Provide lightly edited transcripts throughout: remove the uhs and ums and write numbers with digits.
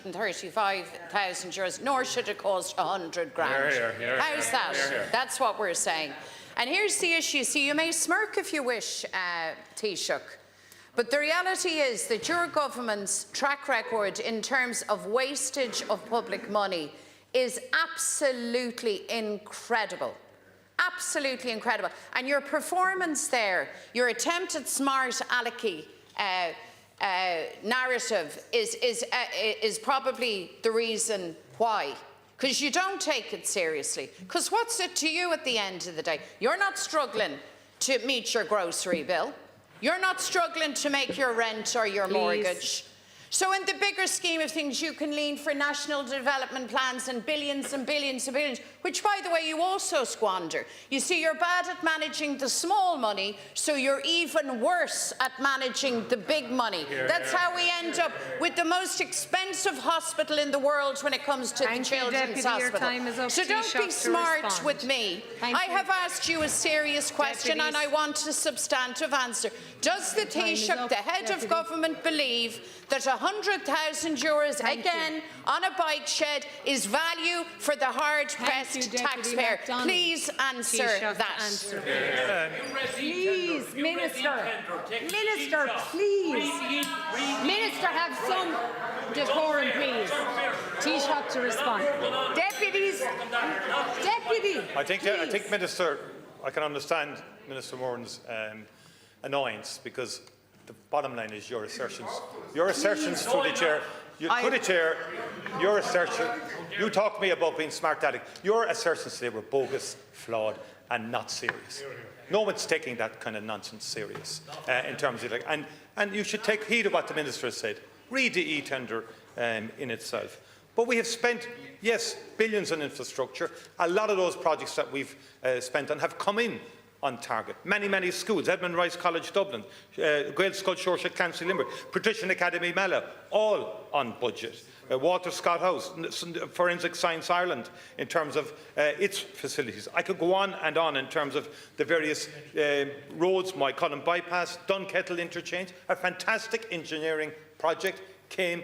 €335,000, nor should it cost 100 grand. How's that? That's what we're saying. And here's the issue. See, you may smirk if you wish, Taoiseach, but the reality is that your government's track record in terms of wastage of public money is absolutely incredible. Absolutely incredible. And your performance there, your attempt at smart alecky narrative is probably the reason why. Because you don't take it seriously. Because what's it to you at the end of the day? You're not struggling to meet your grocery bill. You're not struggling to make your rent or your mortgage. So in the bigger scheme of things, you can lean for national development plans and billions and billions and billions, which, by the way, you also squander. You see, you're bad at managing the small money, so you're even worse at managing the big money. That's how we end up with the most expensive hospital in the world when it comes to the Children's Hospital. So don't be smart with me. I have asked you a serious question and I want a substantive answer. Does the Taoiseach, the head of government, believe that €100,000 again on a bike shed is value for the hard-pressed taxpayer? Please answer that. Please, Minister. Minister, please. Minister, have some decorum, please. Taoiseach to respond. Deputies. Deputy. I think, Minister, I can understand Minister Moran's annoyance, because the bottom line is your assertions. Your assertions through the chair. Your assertion. You talk to me about being smart addict. Your assertions today were bogus, flawed, and not serious. No one's taking that kind of nonsense serious in terms of and you should take heed of what the minister has said. Read the e-tender in itself. But we have spent, yes, billions on infrastructure. A lot of those projects that we've spent on have come in on target. Many schools, Edmund Rice College Dublin, Gael Skull Shores at Clancy Limerick, Patrician Academy Mallow, all on budget. Walter Scott House, Forensic Science Ireland in terms of its facilities. I could go on in terms of the various roads, Moycullen Bypass, Dunkettle Interchange, a fantastic engineering project came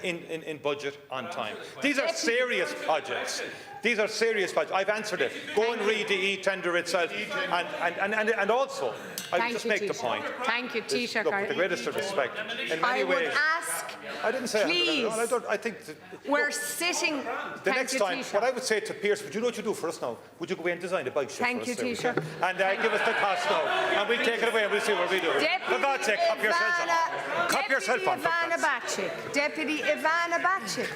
in budget on time. These are serious projects. These are serious projects. I've answered it. Go and read the e-tender itself. And also, I just make the point. Thank you, Taoiseach. Look, with the greatest of respect, in many ways. I didn't say please. I think we're sitting. The next time, what I would say to Pierce, would you know what you do for us now? Would you go away and design a bike shed for us? Thank you, Taoiseach. And give us the cost now, and we'll take it away and we'll see what we do. For God's sake, cop yourself on. Cop yourself on. Deputy Ivana Bacik.